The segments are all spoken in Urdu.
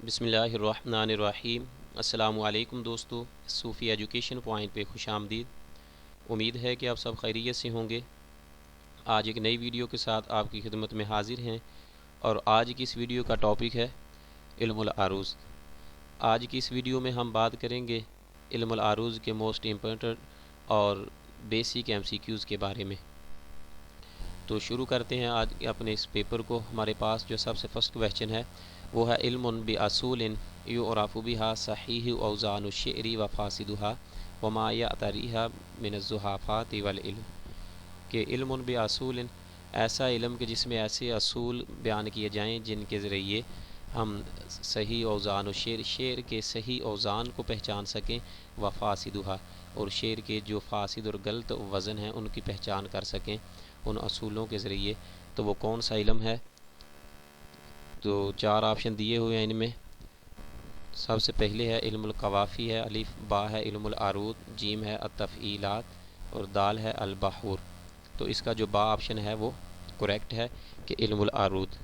بسم اللہ الرحمن الرحیم۔ السلام علیکم دوستو، صوفی ایجوکیشن پوائنٹ پہ خوش آمدید۔ امید ہے کہ آپ سب خیریت سے ہوں گے۔ آج ایک نئی ویڈیو کے ساتھ آپ کی خدمت میں حاضر ہیں، اور آج کی اس ویڈیو کا ٹاپک ہے علم العروض۔ آج کی اس ویڈیو میں ہم بات کریں گے علم العروض کے موسٹ امپورٹنٹ اور بیسک MCQs کے بارے میں۔ تو شروع کرتے ہیں آج اپنے اس پیپر کو۔ ہمارے پاس جو سب سے فرسٹ کویسچن ہے وہ ہے علم بأصول یعرف بها صحیح اوزان الشعر وفاسدها وما یعتریها من الزحافات والعلم، کہ علم بأصول ایسا علم کہ جس میں ایسے اصول بیان کیے جائیں جن کے ذریعے ہم صحیح اوزان شعر کے صحیح اوزان کو پہچان سکیں، وفاسدها اور شعر کے جو فاسد اور غلط وزن ہیں ان کی پہچان کر سکیں ان اصولوں کے ذریعے۔ تو وہ کون سا علم ہے؟ تو چار آپشن دیے ہوئے ہیں ان میں۔ سب سے پہلے ہے علم القوافی ہے، الف با ہے علم العروض، جیم ہے التفعیلات اور دال ہے البحور۔ تو اس کا جو با آپشن ہے وہ کریکٹ ہے کہ علم العروض،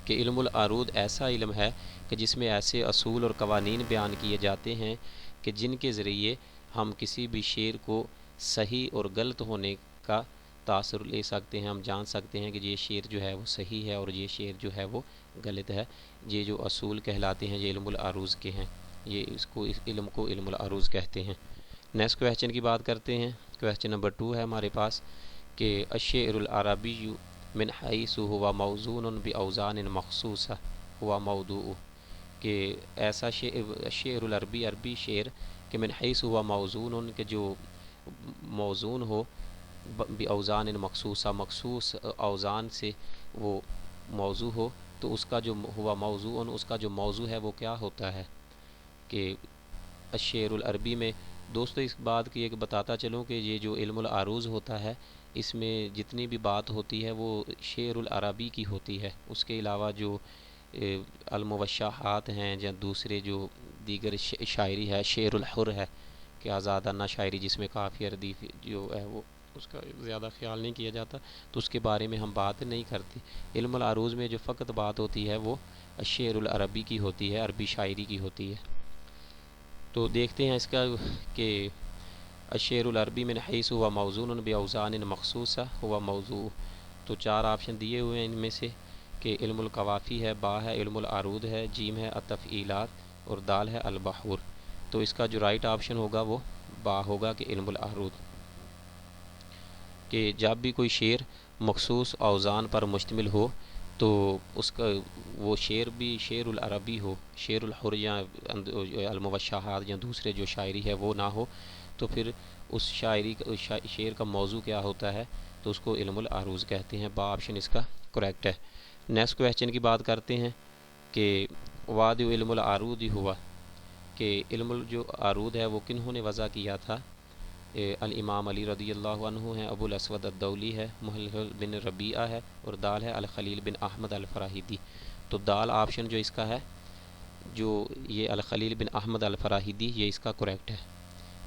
کہ علم العروض ایسا علم ہے کہ جس میں ایسے اصول اور قوانین بیان کیے جاتے ہیں کہ جن کے ذریعے ہم کسی بھی شعر کو صحیح اور غلط ہونے کا تاثر لے سکتے ہیں، ہم جان سکتے ہیں کہ یہ شعر جو ہے وہ صحیح ہے اور یہ شعر جو ہے وہ غلط ہے۔ یہ جو اصول کہلاتے ہیں یہ علم العروض کے ہیں، یہ اس علم کو علم العروض کہتے ہیں۔ نیکسٹ کویسچن کی بات کرتے ہیں۔ کویسچن نمبر 2 ہے ہمارے پاس کہ الشعر العربی من حیث ہوا موزون باوزان مخصوصہ ہوا موضوع، کہ ایسا شعر العربی عربی شعر کہ من حیث ہوا موزون کہ جو موزون ہو باوزان مخصوصہ مخصوص اوزان سے وہ موضوع ہو، تو اس کا جو ہوا موضوع اس کا جو موضوع ہے وہ کیا ہوتا ہے کہ الشعر العربی میں۔ دوستو اس بات کی ایک بتاتا چلوں کہ یہ جو علم العروض ہوتا ہے اس میں جتنی بھی بات ہوتی ہے وہ شعر العربی کی ہوتی ہے، اس کے علاوہ جو الموشحات ہیں یا دوسرے جو دیگر شاعری ہے، شعر الحر ہے کہ آزادانہ شاعری جس میں قافیہ ردیف جو ہے وہ اس کا زیادہ خیال نہیں کیا جاتا، تو اس کے بارے میں ہم بات نہیں کرتے۔ علم العروض میں جو فقط بات ہوتی ہے وہ الشعر العربی کی ہوتی ہے، عربی شاعری کی ہوتی ہے۔ تو دیکھتے ہیں اس کا کہ الشعر العربی من حیث ہوا موزون باوزان مخصوصہ ہوا موضوع۔ تو چار آپشن دیے ہوئے ہیں ان میں سے کہ علم القوافی ہے، با ہے علم العروض ہے، جیم ہے التفعیلات اور دال ہے البحور۔ تو اس کا جو رائٹ آپشن ہوگا وہ با ہوگا کہ علم العروض، کہ جب بھی کوئی شعر مخصوص اوزان پر مشتمل ہو تو اس کا وہ شعر بھی شعر العربی ہو، شعر الحر یا الموشحات یا دوسرے جو شاعری ہے وہ نہ ہو، تو پھر اس شعر کا موضوع کیا ہوتا ہے تو اس کو علم العروض کہتے ہیں۔ با آپشن اس کا کریکٹ ہے۔ نیکسٹ کویسچن کی بات کرتے ہیں کہ واد علم العروض ہوا، کہ علم جو عروض ہے وہ کنہوں نے وضع کیا تھا؟ الامام علی رضی اللہ عنہ ہے، ابو الاسود الدولی ہے، محلل بن ربیعہ ہے اور دال ہے الخلیل بن احمد الفراہیدی۔ تو دال آپشن جو اس کا ہے، جو یہ الخلیل بن احمد الفراہیدی، یہ اس کا کریکٹ ہے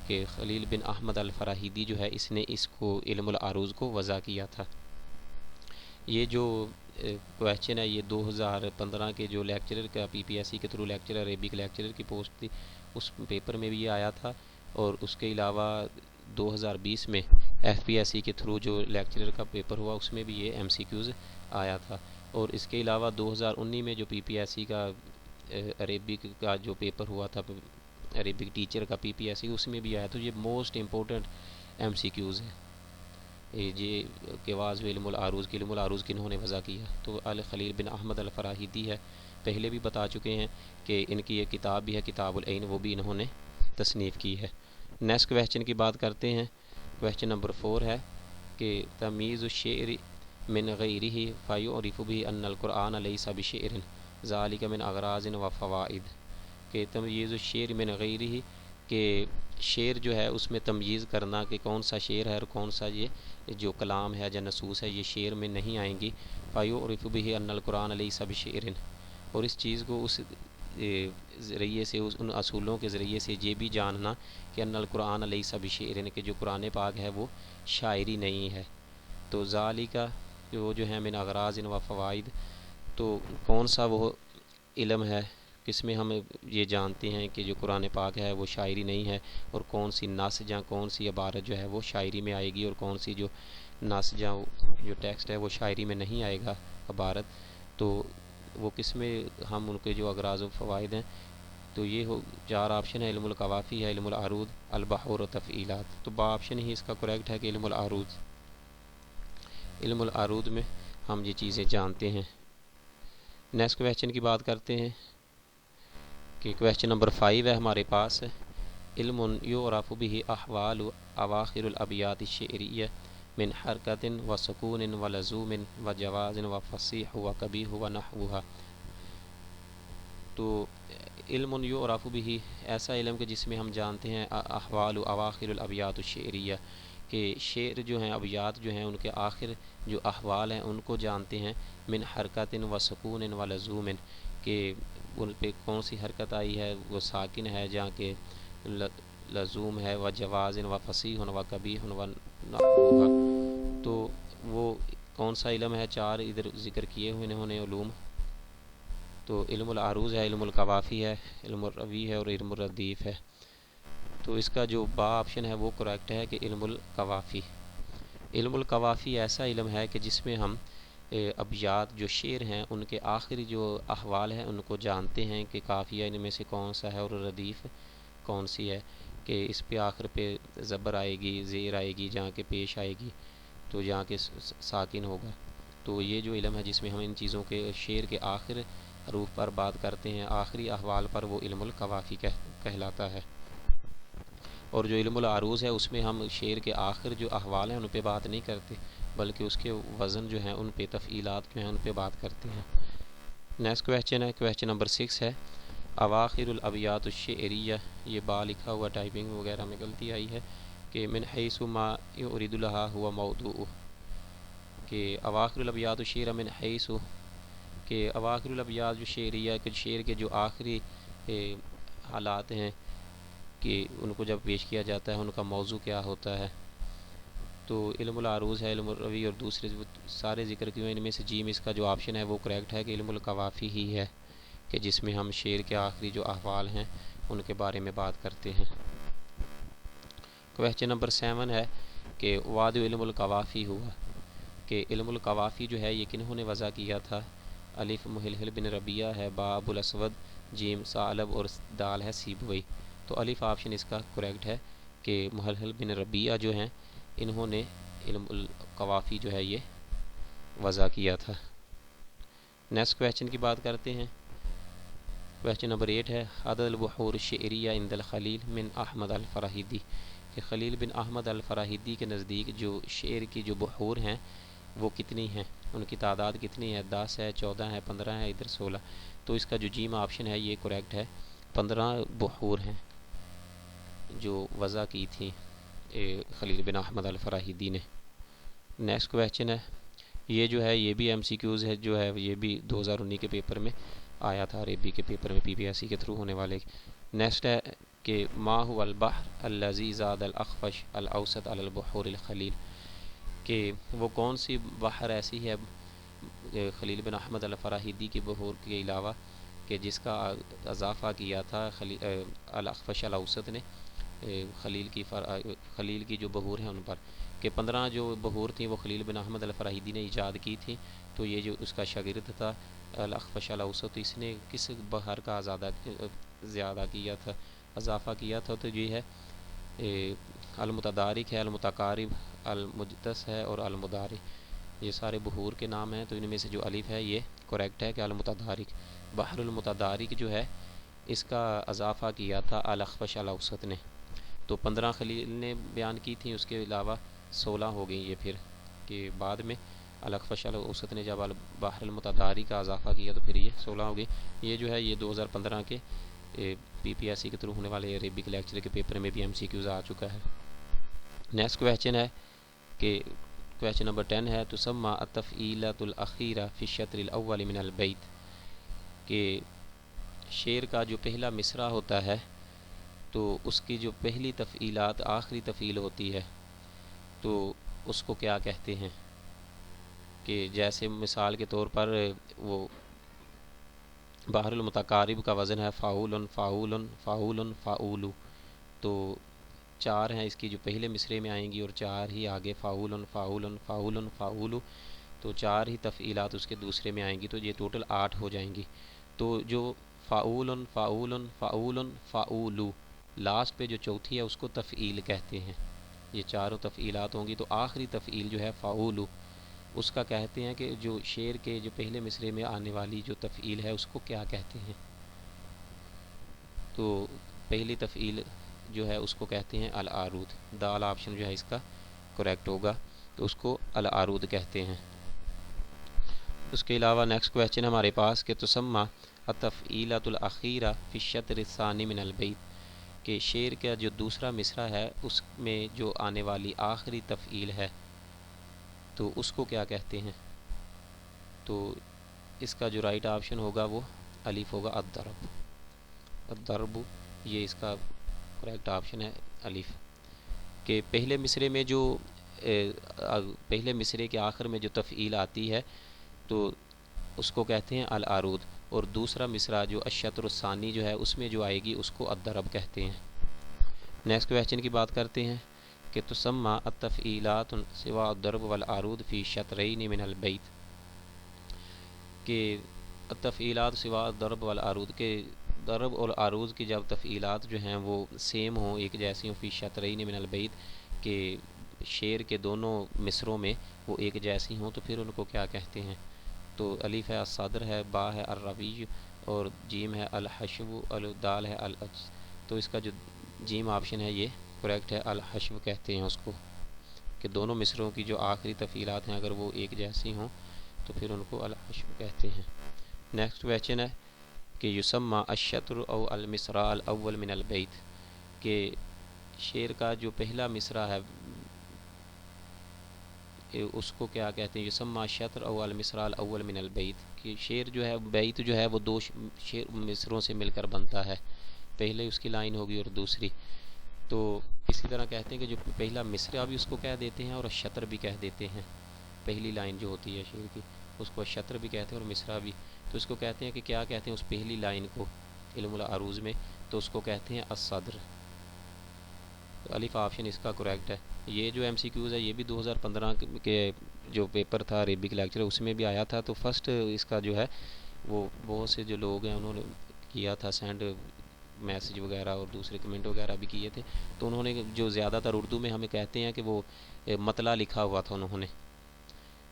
کہ خلیل بن احمد الفراہیدی جو ہے اس نے اس کو علم العروض کو وضع کیا تھا۔ یہ جو کویسچن ہے یہ 2015 کے جو لیکچرر کا PPSC کے تھرو لیکچرر عربک لیکچرر کی پوسٹ تھی اس پیپر میں بھی یہ آیا تھا، اور اس کے علاوہ 2020 میں FPSC کے تھرو جو لیکچرر کا پیپر ہوا اس میں بھی یہ MCQs آیا تھا، اور اس کے علاوہ 2019 میں جو PPSC کا عربک کا جو پیپر ہوا تھا عربک ٹیچر کا PPSC اس میں بھی آیا، تو یہ موسٹ امپورٹنٹ MCQs ہیں۔ یہ کہ واضح علم العروض کے علم العروض کنہوں نے وضع کیا، تو الخلیل بن احمد الفراہیدی ہے۔ پہلے بھی بتا چکے ہیں کہ ان کی ایک کتاب بھی ہے کتاب العین، وہ بھی انہوں نے تصنیف کی ہے۔ نیکسٹ کویسچن کی بات کرتے ہیں۔ کویسچن نمبر 4 ہے کہ تمییز الشعر من غیرہ فیعرف به ان القرآن لیس بشعر ذلک من اغراض و فوائد، کہ تمییز الشعر من غیرہ، کہ شعر جو ہے اس میں تمییز کرنا کہ کون سا شعر ہے اور کون سا یہ جو کلام ہے یا نصوص ہے یہ شعر میں نہیں آئیں گی۔ فیعرف به ان القرآن لیس بشعر، اور اس چیز کو اس ذریعے سے ان اصولوں کے ذریعے سے یہ بھی جاننا کہ ان القرآن لیس بشعر، کہ جو قرآن پاک ہے وہ شاعری نہیں ہے۔ تو ذالک وہ جو ہے من اغراض و فوائد، تو کون سا وہ علم ہے کس میں ہم یہ جانتے ہیں کہ جو قرآن پاک ہے وہ شاعری نہیں ہے، اور کون سی نص یا کون سی عبارت جو ہے وہ شاعری میں آئے گی، اور کون سی جو نص یا جو ٹیکسٹ ہے وہ شاعری میں نہیں آئے گا عبارت، تو وہ کس میں ہم ان کے جو اغراض و فوائد ہیں. تو یہ 4 آپشن ہے. علم القوافی ہے، علم العروض، البحور و تفعیلات. تو با آپشن ہی اس کا کریکٹ ہے کہ علم العروض. علم العروض میں ہم یہ چیزیں جانتے ہیں. نیکسٹ کویشچن کی بات کرتے ہیں کہ کویشچن نمبر 5 ہے ہمارے پاس. علم یعرف به احوال اواخر الابیات الشعریہ من حرکت و سکون و لزوم و جواز و فصیح و قبیح و نحوها. تو علم یعرف به ایسا علم کہ جس میں ہم جانتے ہیں احوال اواخر الابیات الشعریہ، کہ شعر جو ہیں، ابیات جو ہیں، ان کے آخر جو احوال ہیں ان کو جانتے ہیں. من حرکت و سکون و لزوم، کہ ان پہ کون سی حرکت آئی ہے، وہ ساکن ہے جہاں کہ لزوم ہے، و جواز و فصیح و قبیح و نحوها. تو وہ کون سا علم ہے؟ 4 ادھر ذکر کیے ہوئے انہوں نے علوم. تو علم العروض ہے، علم القوافی ہے، علم الروی ہے اور علم الردیف ہے. تو اس کا جو با آپشن ہے وہ کریکٹ ہے کہ علم القوافی. علم القوافی ایسا علم ہے کہ جس میں ہم ابیات جو شعر ہیں ان کے آخری جو احوال ہیں ان کو جانتے ہیں، کہ قافیہ ان میں سے کون سا ہے اور ردیف کون سی ہے، کہ اس پہ آخر پہ زبر آئے گی، زیر آئے گی جہاں کے پیش آئے گی، تو جہاں کے ساکن ہوگا. تو یہ جو علم ہے جس میں ہم ان چیزوں کے شعر کے آخر حروف پر بات کرتے ہیں، آخری احوال پر، وہ علم القوافی کہلاتا ہے. اور جو علم العروض ہے اس میں ہم شعر کے آخر جو احوال ہیں ان پہ بات نہیں کرتے، بلکہ اس کے وزن جو ہیں ان پہ، تفعیلات جو ہیں ان پہ بات کرتے ہیں. نیکسٹ کویشچن ہے، کویشچن نمبر 6 ہے اواخر الابیات الشعریہ. یہ با لکھا ہوا ٹائپنگ وغیرہ میں غلطی آئی ہے، کہ من حیث ما یرید لها هو موضوع، کہ اواخر الابیات الشعریہ من حیث، کہ اواخر الابیات جو شعریہ کہ شعر کے جو آخری حالات ہیں کہ ان کو جب پیش کیا جاتا ہے ان کا موضوع کیا ہوتا ہے. تو علم العروض ہے، علم الروی اور دوسرے جو سارے ذکر کیے ہیں ان میں سے جیم اس کا جو آپشن ہے وہ کریکٹ ہے کہ علم القوافی ہی ہے، کہ جس میں ہم شعر کے آخری جو احوال ہیں ان کے بارے میں بات کرتے ہیں. کویشچن نمبر 7 ہے کہ واد علم القوافی ہوا، کہ علم القوافی جو ہے یہ کنہوں نے وضع کیا تھا؟ الف محلحل بن ربیعہ ہے، با ابو الاسود، جیم ثعلب اور دال ہے سیبوئی. تو الف آپشن اس کا کریکٹ ہے کہ محلحل بن ربیعہ جو ہیں انہوں نے علم القوافی جو ہے یہ وضع کیا تھا. نیکسٹ کویشچن کی بات کرتے ہیں. کویشچن نمبر 8 ہے عدد البحور الشعریہ عند الخلیل من احمد الفراہیدی، کہ خلیل بن احمد الفراہیدی کے نزدیک جو شعر کی جو بحور ہیں وہ کتنی ہیں، ان کی تعداد کتنی ہے؟ 10 ہے، 14 ہے، 15 ہے، ادھر 16. تو اس کا جو جیم آپشن ہے یہ کریکٹ ہے، 15 بحور ہیں جو وضع کی تھی خلیل بن احمد الفراہیدی نے. نیکسٹ کویشچن ہے، یہ جو ہے یہ بھی ایم سی کیوز ہے، جو ہے یہ بھی 2019 کے پیپر میں آیا تھا، عربی کے پیپر میں، پی پی ایس سی کے تھرو ہونے والے. نیکسٹ ہے کہ ما هو البحر الذی زاد الاخفش الاوسط علی البحور الخلیل، کہ وہ کون سی بحر ایسی ہے خلیل بن احمد الفراہیدی کی بحور کے علاوہ کہ جس کا اضافہ کیا تھا الاخفش الاوسط نے خلیل کی جو بحور ہیں ان پر، کہ 15 جو بحور تھیں وہ خلیل بن احمد الفراہیدی نے ایجاد کی تھیں. تو یہ جو اس کا شاگرد تھا الاخفش الاوسط، اس نے کس بحر کا زیادہ کیا تھا، اضافہ کیا تھا؟ تو یہ ہے المتدارک ہے، المتقارب، المجتس ہے اور المدارک. یہ سارے بحور کے نام ہیں، تو ان میں سے جو الف ہے یہ کریکٹ ہے کہ المتدارک. بحر المتدارک جو ہے اس کا اضافہ کیا تھا الاخفش الاوسط نے. تو 15 خلیل نے بیان کی تھیں، اس کے علاوہ 16 ہو گئی یہ پھر، کہ بعد میں الاخفش الاوسط نے جب بحر المتدارک کا اضافہ کیا تو پھر یہ 16 ہو گئی. یہ جو ہے یہ 2015 کے پی پی ایس سی کے تھرو ہونے والے عربک لیکچر کے پیپر میں بھی ایم سی کیوز آ چکا ہے. نیکسٹ کویشچن ہے کہ کویشچن نمبر 10 ہے تسمى التفعیلۃ الاخیرہ فی الشطر الاول من البیت، کہ شعر کا جو پہلا مصرع ہوتا ہے تو اس کی جو پہلی تفعیلات آخری تفعیل ہوتی ہے تو اس کو کیا کہتے ہیں؟ کہ جیسے مثال کے طور پر وہ بحر المتقارب کا وزن ہے فاعول فاعول فاعول فاعول، تو چار ہیں اس کی جو پہلے مصرے میں آئیں گی اور چار ہی آگے فاعول فاعول فاعول فاعول، تو چار ہی تفعیلات اس کے دوسرے میں آئیں گی، تو یہ ٹوٹل 8 ہو جائیں گی۔ تو جو فاعول فاعول فاعول فاعول لاسٹ پہ جو چوتھی ہے اس کو تفعیل کہتے ہیں۔ یہ چاروں تفعیلات ہوں گی، تو آخری تفعیل جو ہے فاعول، اس کا کہتے ہیں کہ جو شعر کے جو پہلے مصرے میں آنے والی جو تفعیل ہے اس کو کیا کہتے ہیں؟ تو پہلی تفعیل جو ہے اس کو کہتے ہیں العارود، دال آپشن جو ہے اس کا کریکٹ ہوگا، تو اس کو العارود کہتے ہیں۔ اس کے علاوہ نیکسٹ کویسچن ہمارے پاس کہ تسمى التفعیلۃ الاخیرہ فی الشطر الثانی من البیت، کہ شعر کا جو دوسرا مصرع ہے اس میں جو آنے والی آخری تفعیل ہے تو اس کو کیا کہتے ہیں؟ تو اس کا جو رائٹ آپشن ہوگا وہ الف ہوگا، الضرب، الضرب یہ اس کا کریکٹ آپشن ہے الف۔ کہ پہلے مصرے میں جو پہلے مصرے کے آخر میں جو تفعیل آتی ہے تو اس کو کہتے ہیں العارود، اور دوسرا مصرع جو الشطر الثانی جو ہے اس میں جو آئے گی اس کو الضرب کہتے ہیں۔ نیکسٹ کویسچن کی بات کرتے ہیں کہ تسمى التفعیلات سوا الضرب والعارود فی شطرین من البیت، کہ التفعیلات سوا الضرب والعارود کے ضرب اور عروض کی جب تفعیلات جو ہیں وہ سیم ہوں، ایک جیسی ہوں، فی شطرین من البیت، کہ شعر کے دونوں مصروں میں وہ ایک جیسی ہوں، تو پھر ان کو کیا کہتے ہیں؟ تو الف ہے الصدر ہے، با ہے الروی اور جیم ہے الحشو، دال ہے العجز، تو اس کا جو جیم آپشن ہے یہ کریکٹ ہے، الحشو کہتے ہیں اس کو، کہ دونوں مصروں کی جو آخری تفعیلات ہیں اگر وہ ایک جیسی ہوں تو پھر ان کو الحشو کہتے ہیں۔ نیکسٹ کویسچن ہے کہ یسمى الشطر او المصرع الاول من البیت، کہ شعر کا جو پہلا مصرع ہے اس کو کیا کہتے ہیں؟ یسمى الشطر او المصرع الاول من البیت، کہ شعر جو ہے بیت جو ہے وہ دو مصروں سے مل کر بنتا ہے، پہلے اس کی لائن ہوگی اور دوسری، تو اسی طرح کہتے ہیں کہ جو پہلا مصرع بھی اس کو کہہ دیتے ہیں اور الشطر بھی کہہ دیتے ہیں، پہلی لائن جو ہوتی ہے شعر کی اس کو الشطر بھی کہتے ہیں اور مصرع بھی، تو اس کو کہتے ہیں کہ کیا کہتے ہیں اس پہلی لائن کو علم العروض میں؟ تو اس کو کہتے ہیں الصدر، تو الف آپشن اس کا کریکٹ ہے۔ یہ جو ایم سی کیوز ہے یہ بھی 2015 کے جو پیپر تھا عربک لیکچر اس میں بھی آیا تھا، تو فرسٹ اس کا جو ہے وہ بہت سے جو لوگ ہیں انہوں نے کیا تھا سینڈ میسیج وغیرہ اور دوسرے کمنٹ وغیرہ بھی کیے تھے، تو انہوں نے جو زیادہ تر اردو میں ہمیں کہتے ہیں کہ وہ مطلع لکھا ہوا تھا انہوں نے،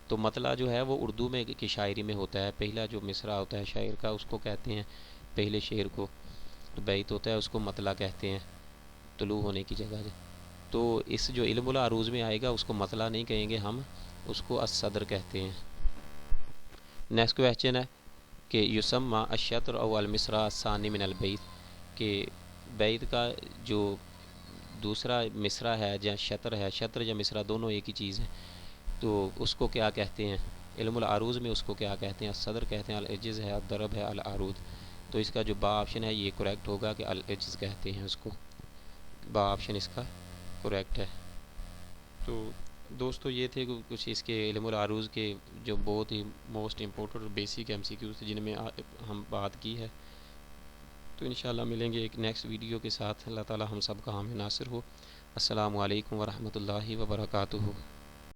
تو مطلع جو ہے وہ اردو میں کی شاعری میں ہوتا ہے، پہلا جو مصرع ہوتا ہے شاعر کا اس کو کہتے ہیں پہلے شعر کو، تو بیت ہوتا ہے اس کو مطلع کہتے ہیں طلوع ہونے کی جگہ سے، تو اس جو علم العروض میں آئے گا اس کو مطلع نہیں کہیں گے ہم، اس کو الصدر کہتے ہیں۔ نیکسٹ کویسچن ہے کہ یسمى الشطر او المصرع الثانی من البیت، کہ بیت کا جو دوسرا مصرع ہے یا شطر ہے، شطر یا مصرع دونوں ایک ہی چیز ہے، تو اس کو کیا کہتے ہیں؟ علم العروض میں اس کو کیا کہتے ہیں؟ الصدر کہتے ہیں، العجز ہے، الضرب ہے، العروض، تو اس کا جو با آپشن ہے یہ کریکٹ ہوگا کہ العجز کہتے ہیں اس کو، با آپشن اس کا کریکٹ ہے۔ تو دوستو یہ تھے کچھ اس کے علم العروض کے جو بہت ہی موسٹ امپورٹنٹ اور بیسک ایم سی کیوز تھے جن میں ہم بات کی ہے، تو انشاءاللہ ملیں گے ایک نیکسٹ ویڈیو کے ساتھ، اللہ تعالی ہم سب کا حامی ناصر ہو۔ السلام علیکم ورحمۃ اللہ وبرکاتہ۔